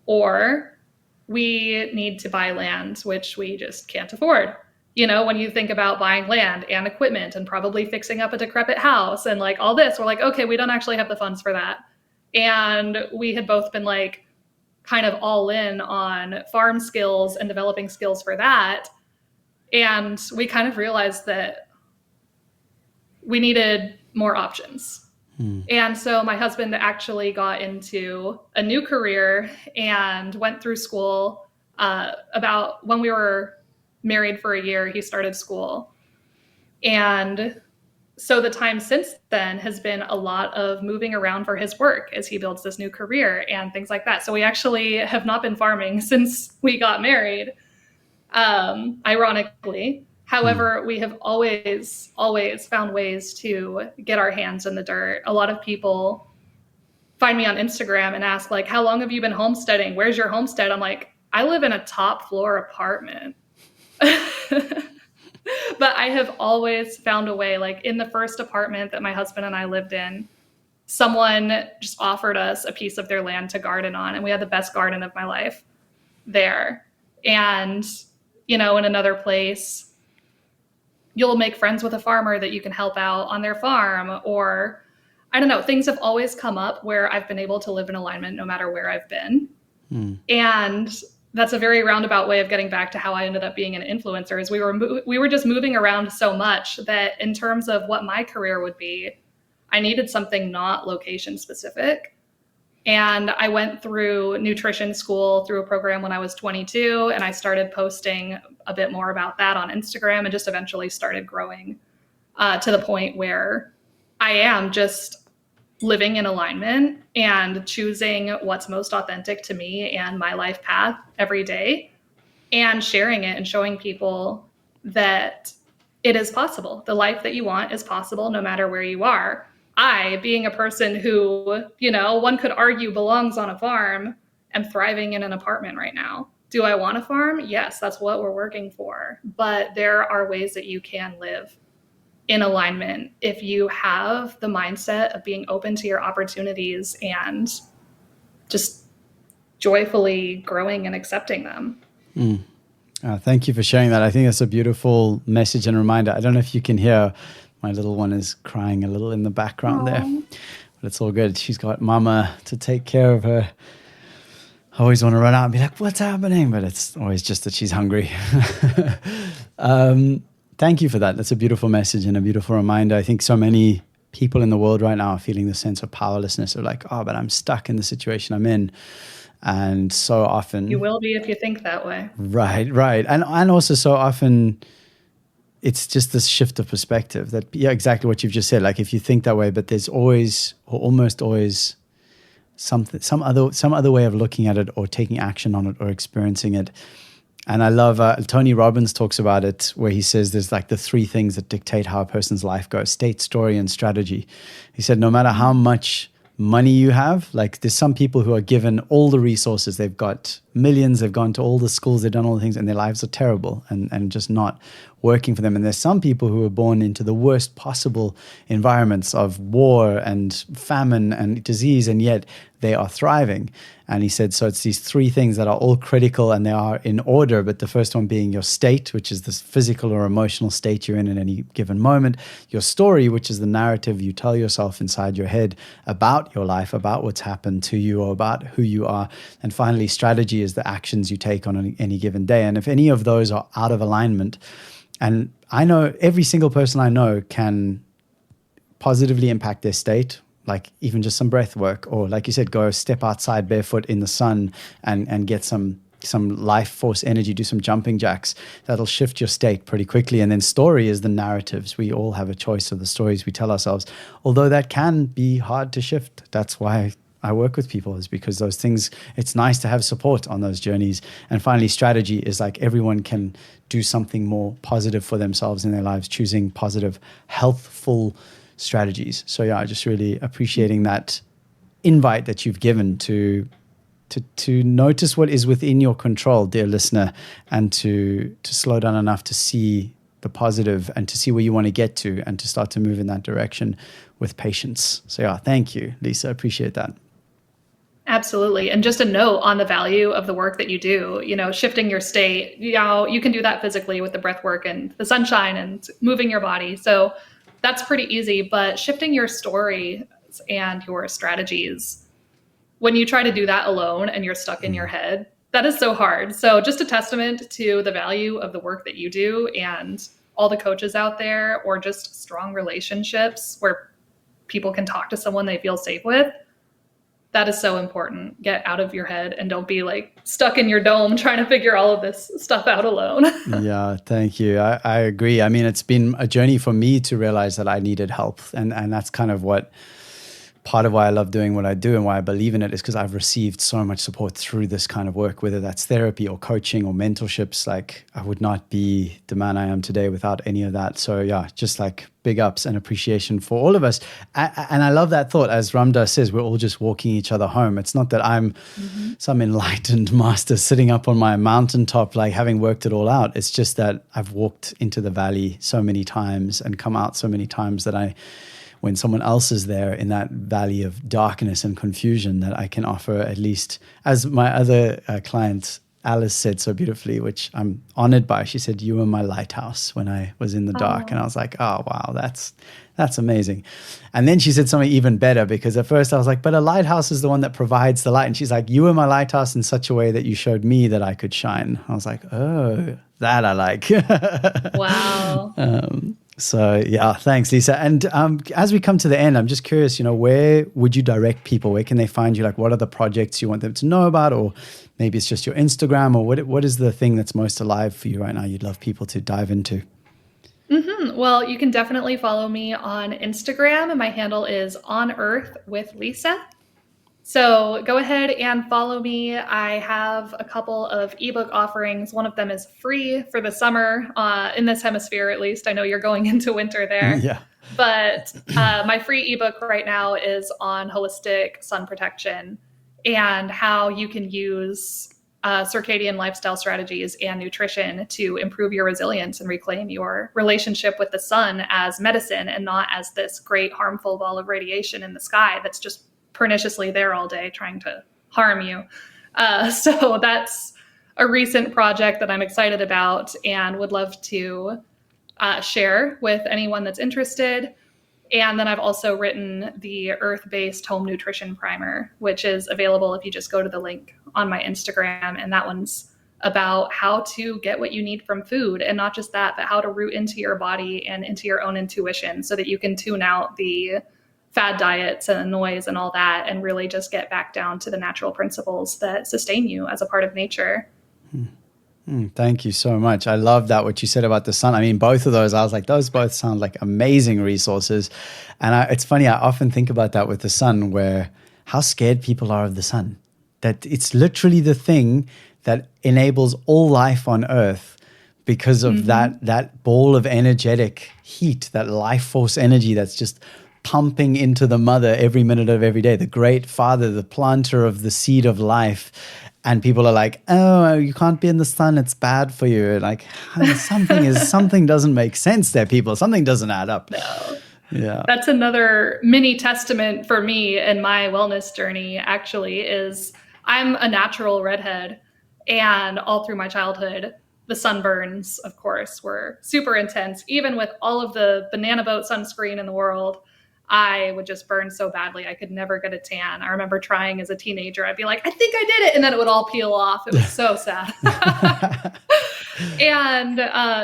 S8: Or we need to buy land, which we just can't afford. You know, when you think about buying land and equipment and probably fixing up a decrepit house and like all this, we're like, okay, we don't actually have the funds for that. And we had both been like kind of all in on farm skills and developing skills for that. And we kind of realized that we needed more options. And so my husband actually got into a new career and went through school. About when we were married for a year, he started school. And so the time since then has been a lot of moving around for his work as he builds this new career and things like that. So we actually have not been farming since we got married, ironically. However, we have always found ways to get our hands in the dirt. A lot of people find me on Instagram and ask, like, how long have you been homesteading? Where's your homestead? I'm like, I live in a top floor apartment. But I have always found a way. Like in the first apartment that my husband and I lived in, someone just offered us a piece of their land to garden on. And we had the best garden of my life there. And, you know, in another place, you'll make friends with a farmer that you can help out on their farm, or I don't know, things have always come up where I've been able to live in alignment no matter where I've been. And that's a very roundabout way of getting back to how I ended up being an influencer, is we were just moving around so much that in terms of what my career would be, I needed something not location specific. And I went through nutrition school through a program when I was 22, and I started posting a bit more about that on Instagram and just eventually started growing to the point where I am just living in alignment and choosing what's most authentic to me and my life path every day and sharing it and showing people that it is possible. The life that you want is possible no matter where you are. I, being a person who, you know, one could argue belongs on a farm, am thriving in an apartment right now. Do I want a farm? Yes, that's what we're working for. But there are ways that you can live in alignment if you have the mindset of being open to your opportunities and just joyfully growing and accepting them.
S1: Thank you for sharing that. I think that's a beautiful message and reminder. I don't know if you can hear, my little one is crying a little in the background there, but it's all good. She's got mama to take care of her. I always want to run out and be like, what's happening? But it's always just that she's hungry. Thank you for that. That's a beautiful message and a beautiful reminder. I think so many people in the world right now are feeling the sense of powerlessness of like, oh, but I'm stuck in the situation I'm in. And so often...
S8: You will be if you think that way.
S1: Right. And also so often it's just this shift of perspective that, yeah, exactly what you've just said. Like if you think that way, but there's always or almost always some other way of looking at it or taking action on it or experiencing it. And I love, Tony Robbins talks about it where he says there's like the three things that dictate how a person's life goes: state, story, and strategy. He said no matter how much money you have, like there's some people who are given all the resources, they've got millions, they've gone to all the schools, they've done all the things, and their lives are terrible and just not working for them. And there's some people who are born into the worst possible environments of war and famine and disease, and yet they are thriving. And he said, so it's these three things that are all critical and they are in order, but the first one being your state, which is this physical or emotional state you're in at any given moment, your story, which is the narrative you tell yourself inside your head about your life, about what's happened to you or about who you are, and finally strategy is the actions you take on any given day. And if any of those are out of alignment, and I know every single person I know can positively impact their state, like even just some breath work, or like you said, go step outside barefoot in the sun and get some life force energy, do some jumping jacks. That'll shift your state pretty quickly. And then story is the narratives. We all have a choice of the stories we tell ourselves, although that can be hard to shift. That's why I work with people, is because those things, it's nice to have support on those journeys. And finally, strategy is like everyone can do something more positive for themselves in their lives, choosing positive, healthful strategies. So yeah, just really appreciating that invite that you've given to notice what is within your control, dear listener, and to slow down enough to see the positive and to see where you want to get to and to start to move in that direction with patience. So yeah, thank you, Lisa. Appreciate that.
S8: Absolutely. And just a note on the value of the work that you do, shifting your state, you can do that physically with the breath work and the sunshine and moving your body. So that's pretty easy, but shifting your story and your strategies, when you try to do that alone and you're stuck in your head, that is so hard. So just a testament to the value of the work that you do and all the coaches out there, or just strong relationships where people can talk to someone they feel safe with. That is so important. Get out of your head and don't be like stuck in your dome trying to figure all of this stuff out alone.
S1: Yeah, thank you. I agree. I mean, it's been a journey for me to realize that I needed help. And that's kind of part of why I love doing what I do and why I believe in it, is because I've received so much support through this kind of work, whether that's therapy or coaching or mentorships. Like, I would not be the man I am today without any of that. So yeah, just like big ups and appreciation for all of us. And I love that thought, as Ramdas says, we're all just walking each other home. It's not that I'm some enlightened master sitting up on my mountaintop, like having worked it all out. It's just that I've walked into the valley so many times and come out so many times that when someone else is there in that valley of darkness and confusion, that I can offer, at least, as my other client Alice said so beautifully, which I'm honored by. She said, "You were my lighthouse when I was in the dark." And I was like, oh, wow, that's amazing. And then she said something even better, because at first I was like, but a lighthouse is the one that provides the light. And she's like, "You were my lighthouse in such a way that you showed me that I could shine." I was like, oh, that I like.
S8: Wow.
S1: So yeah, thanks, Lisa. And as we come to the end, I'm just curious, where would you direct people? Where can they find you? Like, what are the projects you want them to know about? Or maybe it's just your Instagram, or what is the thing that's most alive for you right now you'd love people to dive into?
S8: Well, you can definitely follow me on Instagram. My handle is On Earth with Lisa. So go ahead and follow me. I have a couple of ebook offerings. One of them is free for the summer, in this hemisphere at least. I know you're going into winter there.
S1: Yeah.
S8: But my free ebook right now is on holistic sun protection and how you can use circadian lifestyle strategies and nutrition to improve your resilience and reclaim your relationship with the sun as medicine and not as this great harmful ball of radiation in the sky that's just perniciously there all day trying to harm you. So that's a recent project that I'm excited about and would love to share with anyone that's interested. And then I've also written the Earth-Based Home Nutrition Primer, which is available if you just go to the link on my Instagram. And that one's about how to get what you need from food, and not just that, but how to root into your body and into your own intuition so that you can tune out the fad diets and the noise and all that, and really just get back down to the natural principles that sustain you as a part of nature.
S1: Thank you so much. I love that, what you said about the sun. I mean, both of those, I was like, those both sound like amazing resources. And it's funny, I often think about that with the sun, where how scared people are of the sun, that it's literally the thing that enables all life on Earth, because of that ball of energetic heat, that life force energy that's just pumping into the mother every minute of every day, the great father, the planter of the seed of life. And people are like, oh, you can't be in the sun, it's bad for you. Like, something doesn't make sense there, people. Something doesn't add up.
S8: No.
S1: Yeah.
S8: That's another mini testament for me in my wellness journey, actually, is I'm a natural redhead. And all through my childhood, the sunburns, of course, were super intense. Even with all of the banana boat sunscreen in the world, I would just burn so badly. I could never get a tan. I remember trying as a teenager. I'd be like, I think I did it. And then it would all peel off. It was so sad. And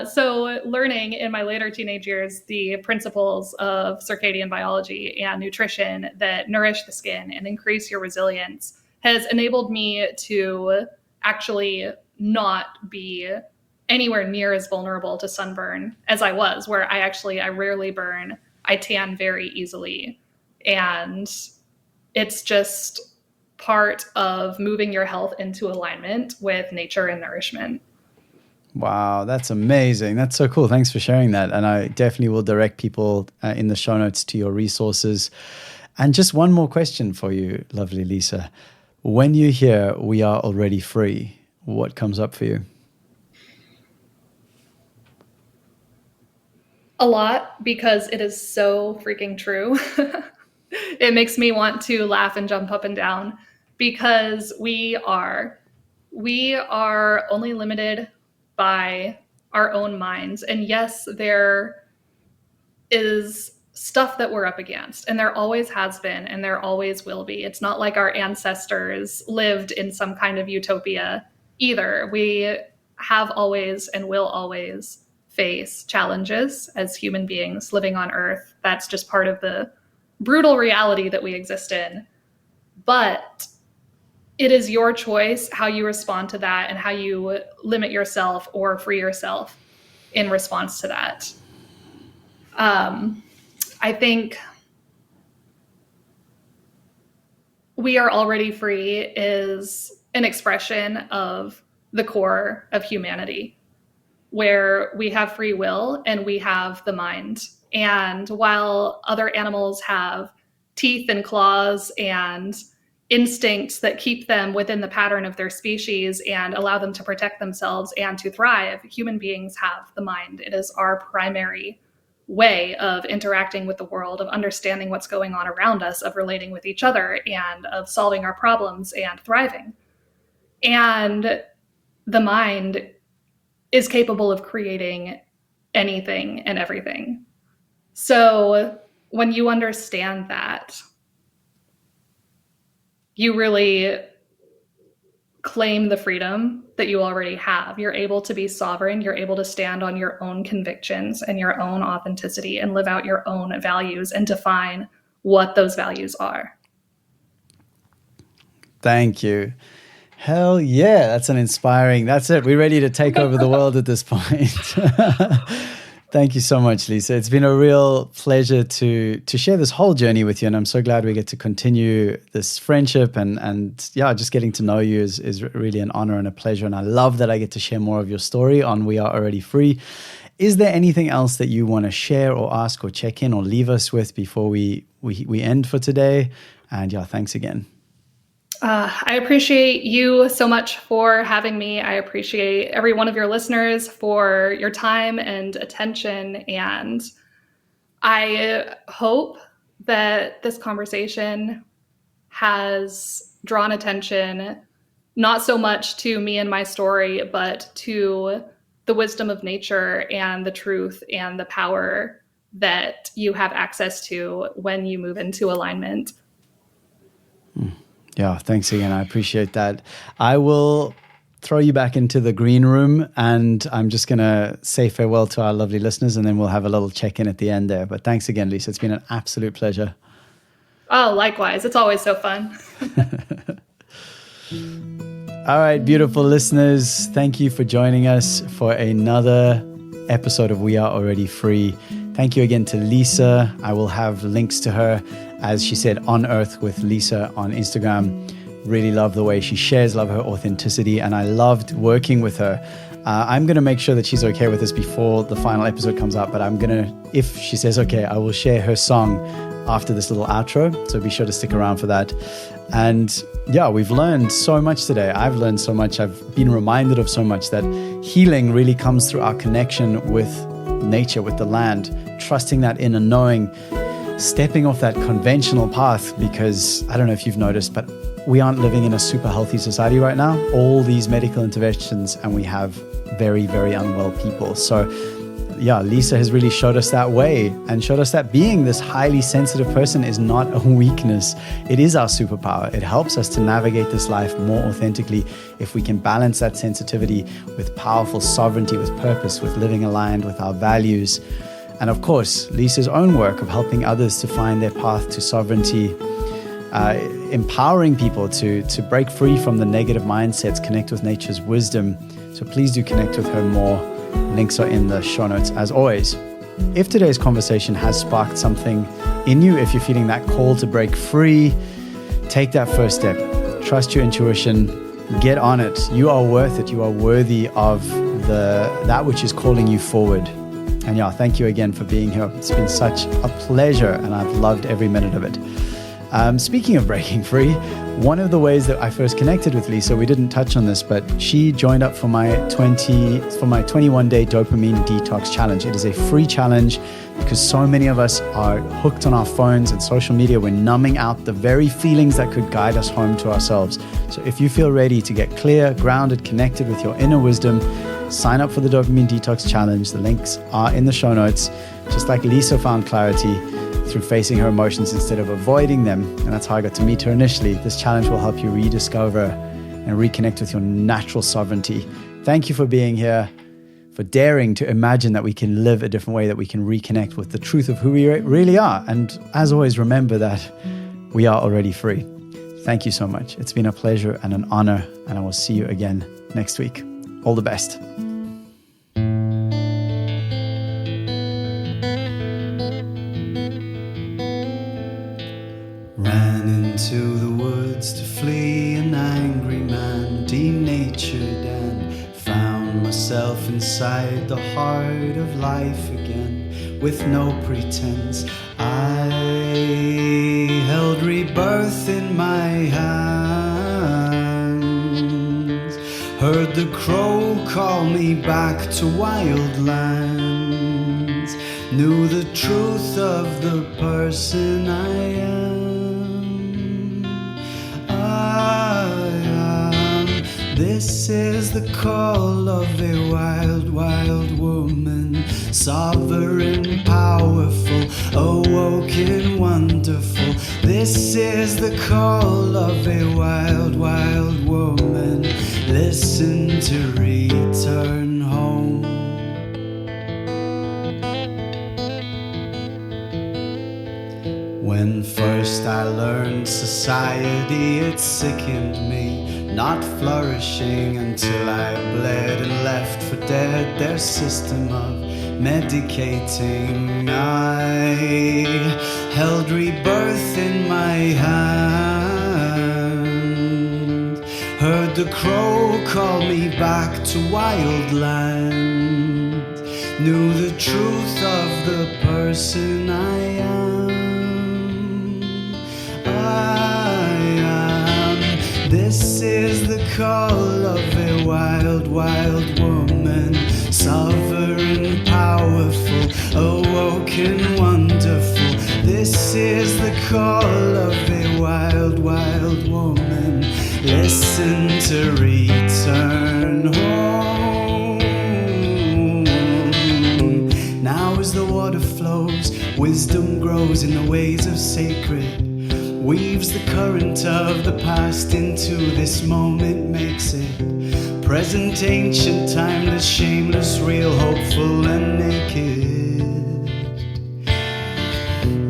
S8: so learning in my later teenage years the principles of circadian biology and nutrition that nourish the skin and increase your resilience has enabled me to actually not be anywhere near as vulnerable to sunburn as I was, where I rarely burn. I tan very easily. And it's just part of moving your health into alignment with nature and nourishment.
S1: Wow, that's amazing. That's so cool. Thanks for sharing that. And I definitely will direct people in the show notes to your resources. And just one more question for you, lovely Lisa. When you hear "we are already free," what comes up for you?
S8: A lot, because it is so freaking true. It makes me want to laugh and jump up and down, because we are only limited by our own minds. And yes, there is stuff that we're up against, and there always has been, and there always will be. It's not like our ancestors lived in some kind of utopia either. We have always and will always face challenges as human beings living on Earth. That's just part of the brutal reality that we exist in. But it is your choice how you respond to that and how you limit yourself or free yourself in response to that. I think "we are already free" is an expression of the core of humanity, where we have free will and we have the mind. And while other animals have teeth and claws and instincts that keep them within the pattern of their species and allow them to protect themselves and to thrive, human beings have the mind. It is our primary way of interacting with the world, of understanding what's going on around us, of relating with each other, and of solving our problems and thriving. And the mind is capable of creating anything and everything. So when you understand that, you really claim the freedom that you already have. You're able to be sovereign. You're able to stand on your own convictions and your own authenticity and live out your own values and define what those values are.
S1: Thank you. Hell yeah, that's it. We're ready to take over the world at this point. Thank you so much, Lisa. It's been a real pleasure to share this whole journey with you, and I'm so glad we get to continue this friendship, and yeah, just getting to know you is really an honor and a pleasure, and I love that I get to share more of your story on We Are Already Free. Is there anything else that you want to share or ask or check in or leave us with before we end for today? And yeah, thanks again.
S8: I appreciate you so much for having me. I appreciate every one of your listeners for your time and attention. And I hope that this conversation has drawn attention, not so much to me and my story, but to the wisdom of nature and the truth and the power that you have access to when you move into alignment.
S1: Yeah, thanks again. I appreciate that. I will throw you back into the green room, and I'm just going to say farewell to our lovely listeners, and then we'll have a little check-in at the end there. But thanks again, Lisa. It's been an absolute pleasure.
S8: Oh, likewise. It's always so fun.
S1: All right, beautiful listeners. Thank you for joining us for another episode of We Are Already Free. Thank you again to Lisa. I will have links to her, as she said, On Earth with Lisa on Instagram. Really love the way she shares, love her authenticity, and I loved working with her. I'm going to make sure that she's okay with this before the final episode comes out, but if she says okay, I will share her song after this little outro, so be sure to stick around for that. And yeah, we've learned so much today. I've learned so much. I've been reminded of so much, that healing really comes through our connection with nature, with the land, trusting that inner knowing, stepping off that conventional path, because I don't know if you've noticed, but we aren't living in a super healthy society right now. All these medical interventions, and we have very, very unwell people. So Lisa has really showed us that way and showed us that being this highly sensitive person is not a weakness. It is our superpower. It helps us to navigate this life more authentically if we can balance that sensitivity with powerful sovereignty, with purpose, with living aligned with our values. And of course, Lisa's own work of helping others to find their path to sovereignty, empowering people to break free from the negative mindsets, connect with nature's wisdom. So please do connect with her more. Links are in the show notes as always. If today's conversation has sparked something in you, if you're feeling that call to break free, take that first step. Trust your intuition. Get on it. You are worth it. You are worthy of that which is calling you forward. And thank you again for being here. It's been such a pleasure and I've loved every minute of it. Speaking of breaking free, one of the ways that I first connected with Lisa, we didn't touch on this, but she joined up for my 21-day dopamine detox challenge. It is a free challenge because so many of us are hooked on our phones and social media. We're numbing out the very feelings that could guide us home to ourselves. So if you feel ready to get clear, grounded, connected with your inner wisdom, sign up for the dopamine detox challenge. The links are in the show notes. Just like Lisa found clarity through facing her emotions instead of avoiding them. And that's how I got to meet her initially. This challenge will help you rediscover and reconnect with your natural sovereignty. Thank you for being here, for daring to imagine that we can live a different way, that we can reconnect with the truth of who we really are. And as always, remember that we are already free. Thank you so much. It's been a pleasure and an honor, and I will see you again next week. All the best. Ran into the woods to flee an angry man, denatured, and found myself inside the heart of life again. With no pretense, I held rebirth in my hands, heard the crow call me back to wild lands, knew the truth of the person I am. This is the call of a wild, wild woman, sovereign, powerful, awoken, wonderful. This is the call of a wild, wild woman. Listen to return home. When first I learned society, it sickened me. Not flourishing until I bled and left for dead their system of medicating. I held rebirth in my hand, heard the crow call me back to wild land, knew the truth of the person I am. This is the call of a wild, wild woman, sovereign, powerful, awoken, wonderful. This is the call of a wild, wild woman. Listen to return home. Now as the water flows, wisdom grows in the ways of sacred, weaves the current of the past into this moment, makes it present, ancient, timeless, shameless, real, hopeful, and naked.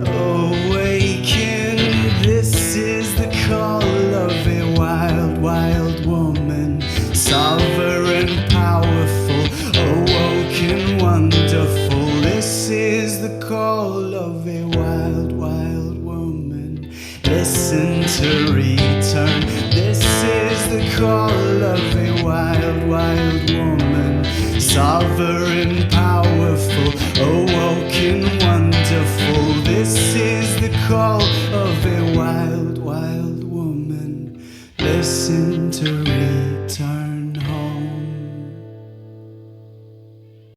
S1: Awaken, this is the call of a wild, wild woman, sovereign, powerful, awoken, wonderful. This is the call of a wild, wild woman. Listen to return. This is the call of a wild, wild woman, sovereign, powerful,